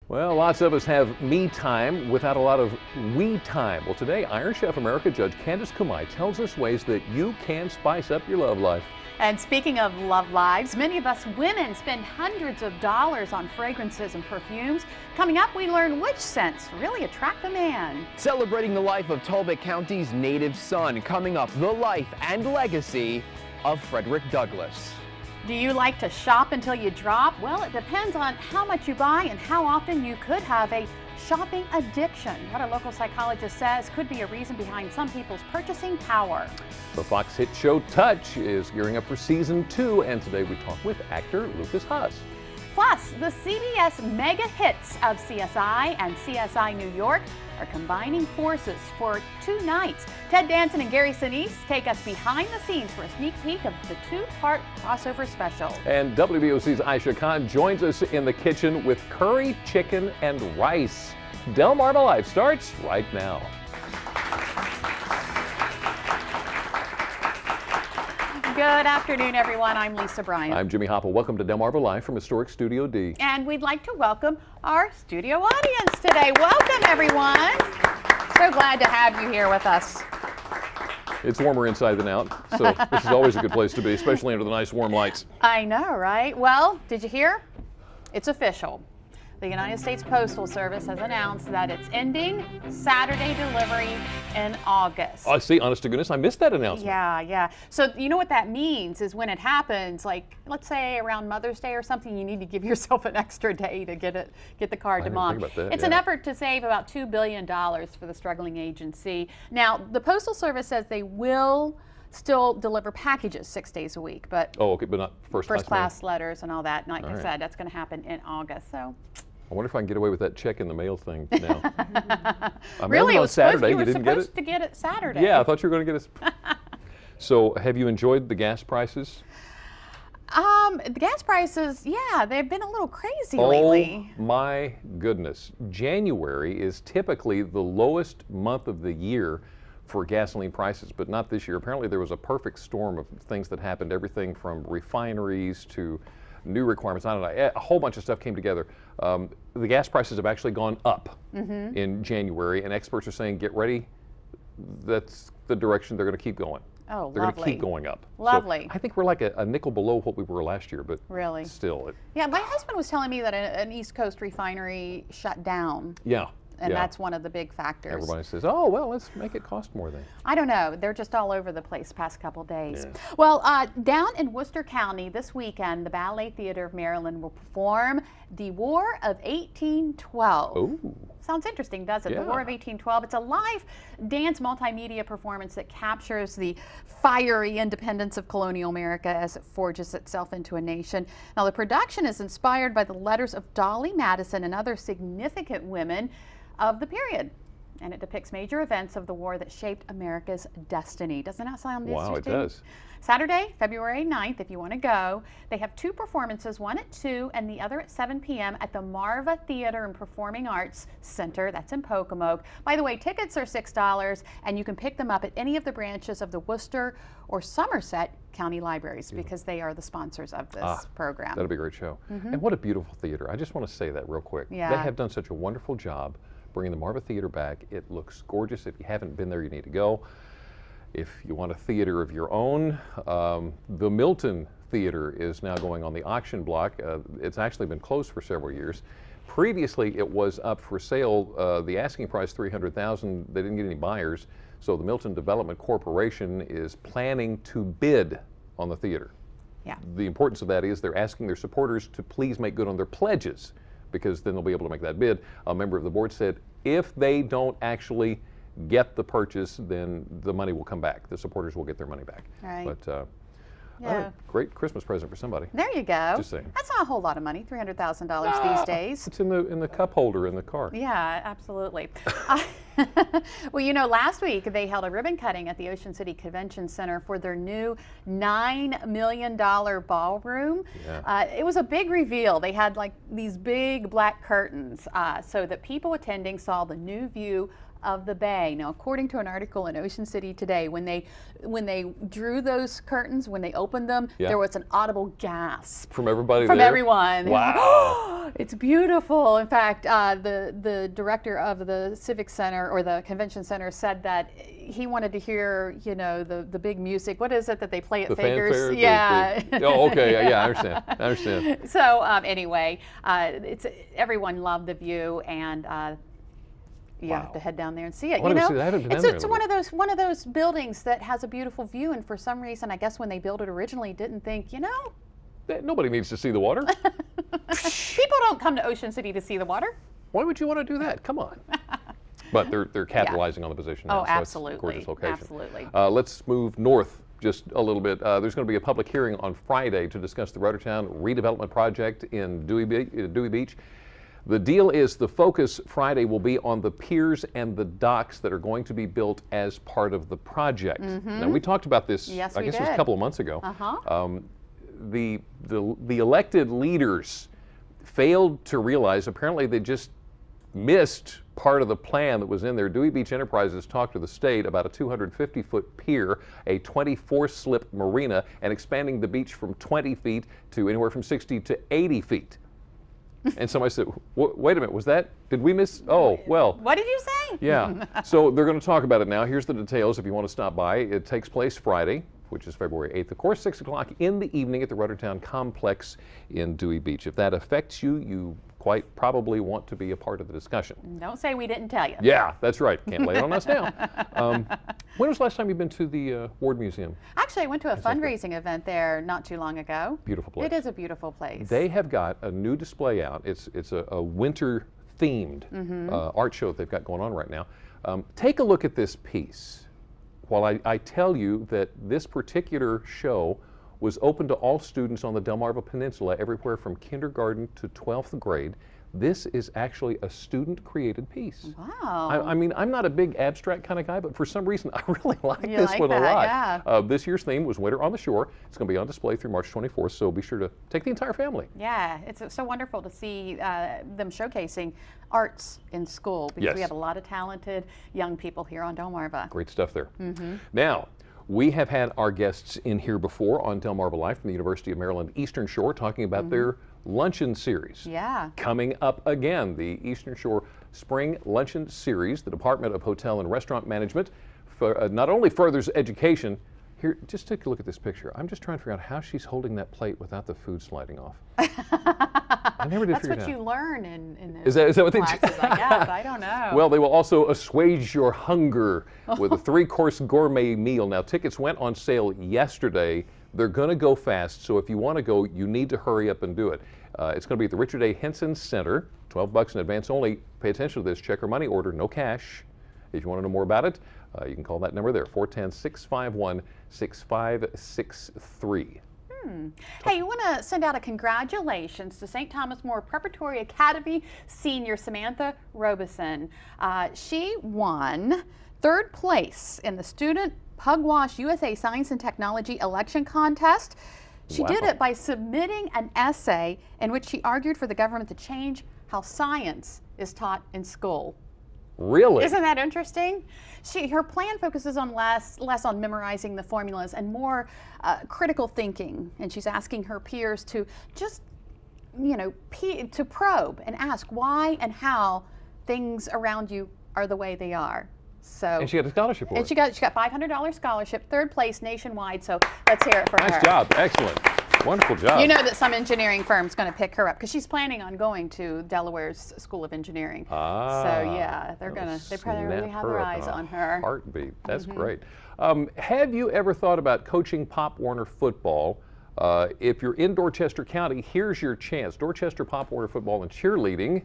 Well, lots of us have me time without a lot of we time. Well, today, Iron Chef America Judge Candace Kumai tells us ways that you can spice up your love life. And speaking of love lives, many of us women spend hundreds of dollars on fragrances and perfumes. Coming up, we learn which scents really attract a man. Celebrating the life of Talbot County's native son. Coming up, the life and legacy of Frederick Douglass. Do you like to shop until you drop? Well, it depends on how much you buy and how often you could have a shopping addiction. What a local psychologist says could be a reason behind some people's purchasing power. The Fox hit show Touch is gearing up for season 2, and today we talk with actor Lucas Haas. Plus, the CBS mega hits of CSI and CSI New York are combining forces for 2 nights. Ted Danson and Gary Sinise take us behind the scenes for a sneak peek of the 2-part crossover special. And WBOC's Aisha Khan joins us in the kitchen with curry, chicken, and rice. Delmarva Life starts right now. Good afternoon, everyone. I'm Lisa Bryant. I'm Jimmy Hopple. Welcome to Delmarva Live from Historic Studio D. And we'd like to welcome our studio audience today. Welcome, everyone. So glad to have you here with us. It's warmer inside than out, so this is always a good place to be, especially under the nice warm lights. I know, right? Well, did you hear? It's official. The United States Postal Service has announced that it's ending Saturday delivery in August. I see, honest to goodness, I missed that announcement. Yeah. So you know what that means is when it happens, like let's say around Mother's Day or something, you need to give yourself an extra day to get the card to mom. It's an effort to save about $2 billion for the struggling agency. Now, the Postal Service says they will still deliver packages 6 days a week, but okay, but not first class letters and all that. And like I said, that's going to happen in August. So I wonder if I can get away with that check in the mail thing now. Really, it was Saturday. You were didn't supposed to get it Saturday. Yeah, I thought you were going to get it. So, have you enjoyed the gas prices? The gas prices, yeah, they've been a little crazy lately. Oh my goodness. January is typically the lowest month of the year for gasoline prices, but not this year. Apparently there was a perfect storm of things that happened, everything from refineries to new requirements. I don't know, a whole bunch of stuff came together. The gas prices have actually gone up in January, and experts are saying, get ready, that's the direction they're going to keep going. Oh, they're going to keep going up. Lovely. So I think we're like a nickel below what we were last year, but really, still. Yeah, my husband was telling me that an East Coast refinery shut down. Yeah. And that's one of the big factors. Everybody says, oh, well, let's make it cost more then. I don't know. They're just all over the place past couple days. Yeah. Well, down in Worcester County this weekend, the Ballet Theater of Maryland will perform The War of 1812. Ooh. Sounds interesting, doesn't it? Yeah. The War of 1812. It's a live dance multimedia performance that captures the fiery independence of colonial America as it forges itself into a nation. Now, the production is inspired by the letters of Dolly Madison and other significant women of the period, and it depicts major events of the war that shaped America's destiny. Doesn't that sound interesting? Wow, it does. Saturday, February 9th, if you want to go. They have 2 performances, one at 2 and the other at 7 p.m. at the Marva Theater and Performing Arts Center. That's in Pocomoke. By the way, tickets are $6, and you can pick them up at any of the branches of the Worcester or Somerset County Libraries because they are the sponsors of this program. That'll be a great show. And what a beautiful theater. I just want to say that real quick. Yeah. They have done such a wonderful job bringing the Marva Theater back. It looks gorgeous. If you haven't been there, you need to go. If you want a theater of your own, the Milton Theater is now going on the auction block. It's actually been closed for several years. Previously, it was up for sale. The asking price, $300,000. They didn't get any buyers, so the Milton Development Corporation is planning to bid on the theater. Yeah. The importance of that is they're asking their supporters to please make good on their pledges, because then they'll be able to make that bid. A member of the board said if they don't actually get the purchase, then the money will come back. The supporters will get their money back. Right. But yeah. Great Christmas present for somebody. There you go. Just saying. That's not a whole lot of money, $300,000 these days. It's in the cup holder in the car. Yeah, absolutely. Well, you know, last week they held a ribbon cutting at the Ocean City Convention Center for their new $9 million ballroom. Yeah. It was a big reveal. They had like these big black curtains so that people attending saw the new view of the bay. Now, according to an article in Ocean City Today, when they drew those curtains, when they opened them, Yeah. there was an audible gasp From everybody from there? everyone. Wow. It's beautiful. In fact, the director of the Civic Center or the Convention Center said that he wanted to hear, you know, the big music. What is it that they play at The Figures? fanfare? Yeah. Oh, okay. Yeah, I understand. I understand. So anyway, everyone loved the view, and you Wow. have to head down there and see it. I wanna You know, see that. I haven't been down there it's in a one of those buildings that has a beautiful view, and for some reason, I guess when they built it originally, didn't think, you know, Nobody needs to see the water. people don't come to Ocean City to see the water. Why would you want to do that? Come on. But they're capitalizing on the position now. Oh, so it's a absolutely. gorgeous location. Absolutely. Let's move north just a little bit. There's going to be a public hearing on Friday to discuss the Ruddertowne redevelopment project in Dewey Beach. The deal is the focus Friday will be on the piers and the docks that are going to be built as part of the project. Now, we talked about this, Yes, I we guess it was a did. couple of months ago. Uh-huh. The elected leaders failed to realize, apparently they just missed part of the plan that was in there. Dewey Beach Enterprises talked to the state about a 250-foot pier, a 24-slip marina, and expanding the beach from 20 feet to anywhere from 60 to 80 feet. And somebody said, wait a minute, did we miss? Oh, well. What did you say? Yeah. So they're going to talk about it now. Here's the details if you want to stop by. It takes place Friday, which is February 8th, of course, 6 o'clock in the evening at the Ruddertowne Complex in Dewey Beach. If that affects you, you quite probably want to be a part of the discussion. Don't say we didn't tell you. Yeah, that's right. Can't lay it on us now. When was the last time you've been to the Ward Museum? Actually, I went to a fundraising event there not too long ago. Beautiful place. It is a beautiful place. They have got a new display out. It's a winter-themed art show that they've got going on right now. Take a look at this piece. While I tell you that this particular show was open to all students on the Delmarva Peninsula, everywhere from kindergarten to 12th grade, this is actually a student-created piece. Wow. I mean, I'm not a big abstract kind of guy, but for some reason, I really like You this like one a that, lot. yeah. This year's theme was Winter on the Shore. It's going to be on display through March 24th, so be sure to take the entire family. Yeah, it's so wonderful to see them showcasing arts in school because Yes. we have a lot of talented young people here on Delmarva. Great stuff there. Now, we have had our guests in here before on Delmarva Live from the University of Maryland Eastern Shore talking about their Luncheon series. Yeah. Coming up again, the Eastern Shore Spring Luncheon Series. The Department of Hotel and Restaurant Management not only furthers education. Here, just take a look at this picture. I'm just trying to figure out how she's holding that plate without the food sliding off. I never did That's figure what it out. you learn in Is those that what they do? classes, I guess. I don't know. Well, they will also assuage your hunger with a 3-course gourmet meal. Now, tickets went on sale yesterday. They're going to go fast, so if you want to go, you need to hurry up and do it. It's going to be at the Richard A. Henson Center, $12 in advance only. Pay attention to this. Check or money order, no cash. If you want to know more about it, you can call that number there, 410-651-6563. Hey, you want to send out a congratulations to St. Thomas More Preparatory Academy senior Samantha Robeson. She won 3rd place in the Student Pugwash USA Science and Technology election contest. She did Wow. it by submitting an essay in which she argued for the government to change how science is taught in school. Really? Isn't that interesting? Her plan focuses on less on memorizing the formulas and more critical thinking. And she's asking her peers to just, to probe and ask why and how things around you are the way they are. So. And she got a scholarship for And it. she got $500 scholarship, 3rd place nationwide. So let's hear it for her. Nice job. Excellent. Wonderful job. You know that some engineering firm's going to pick her up because she's planning on going to Delaware's School of Engineering. So yeah, they probably really have their eyes on her. Heartbeat. That's great. Have you ever thought about coaching Pop Warner football? If you're in Dorchester County, here's your chance. Dorchester Pop Warner football and cheerleading.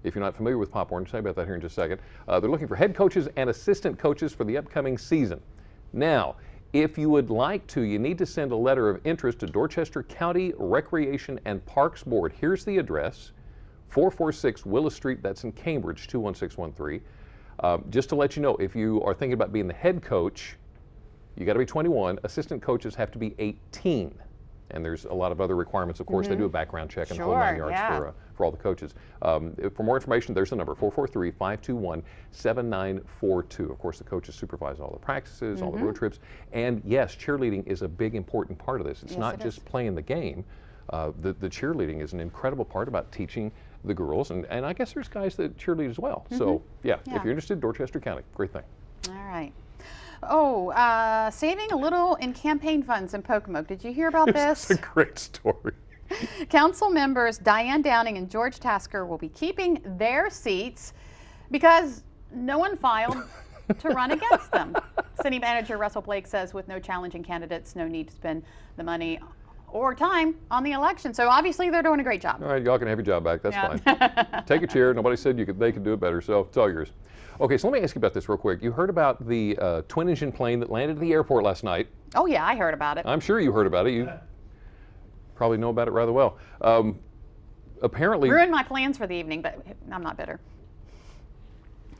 If you're not familiar with Pop Warner, I'll tell you about that here in just a second. They're looking for head coaches and assistant coaches for the upcoming season. Now, if you would like to, you need to send a letter of interest to Dorchester County Recreation and Parks Board. Here's the address, 446 Willis Street, that's in Cambridge, 21613. Just to let you know, if you are thinking about being the head coach, you got to be 21. Assistant coaches have to be 18. And there's a lot of other requirements. Of course, they do a background check and the whole 9 yards for all the coaches. For more information, there's the number, 443-521-7942. Of course, the coaches supervise all the practices, all the road trips. And yes, cheerleading is a big, important part of this. It's not just playing the game. The cheerleading is an incredible part about teaching the girls, and I guess there's guys that cheerlead as well. So yeah, if you're interested, Dorchester County, great thing. All right. Oh, saving a little in campaign funds in Pocomoke. Did you hear about this? It's a great story. Council members Diane Downing and George Tasker will be keeping their seats because no one filed to run against them. City Manager Russell Blake says with no challenging candidates, no need to spend the money or time on the election. So obviously they're doing a great job. All right, y'all can have your job back. That's fine. Take a chair. Nobody said they could do it better, so it's all yours. Okay, so let me ask you about this real quick. You heard about the twin-engine plane that landed at the airport last night. Oh yeah, I heard about it. I'm sure you heard about it. You probably know about it rather well. Apparently, ruined my plans for the evening, but I'm not bitter.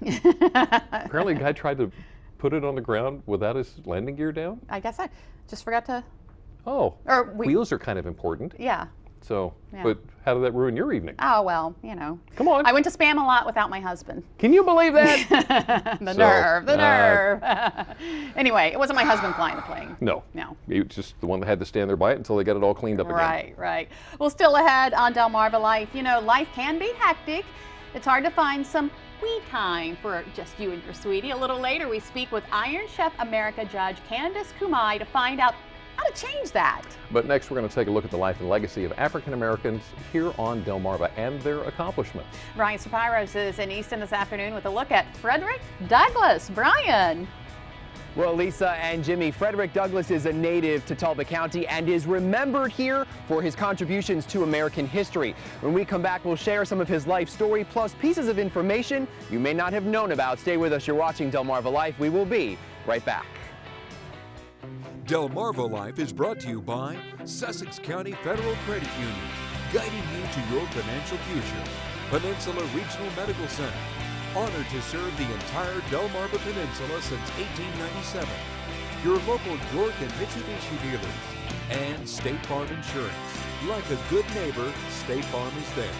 apparently, a guy tried to put it on the ground without his landing gear down. I guess I just forgot to. Oh, or wheels are kind of important. Yeah. So, but how did that ruin your evening? Oh, well, you know. Come on. I went to Spam a lot without my husband. Can you believe that? The nerve. Anyway, it wasn't my husband flying the plane. No. No. He was just the one that had to stand there by it until they got it all cleaned up again. Right, right. Well, still ahead on Delmarva Life, you know, life can be hectic. It's hard to find some we time for just you and your sweetie. A little later, we speak with Iron Chef America judge Candace Kumai to find out how to change that. But next, we're going to take a look at the life and legacy of African Americans here on Delmarva and their accomplishments. Brian Sapiros is in Easton this afternoon with a look at Frederick Douglass. Brian. Well, Lisa and Jimmy, Frederick Douglass is a native to Talbot County and is remembered here for his contributions to American history. When we come back, we'll share some of his life story plus pieces of information you may not have known about. Stay with us. You're watching Delmarva Life. We will be right back. Delmarva Life is brought to you by Sussex County Federal Credit Union, guiding you to your financial future. Peninsula Regional Medical Center, honored to serve the entire Delmarva Peninsula since 1897. Your local York and Mitsubishi dealers. And State Farm Insurance. Like a good neighbor, State Farm is there.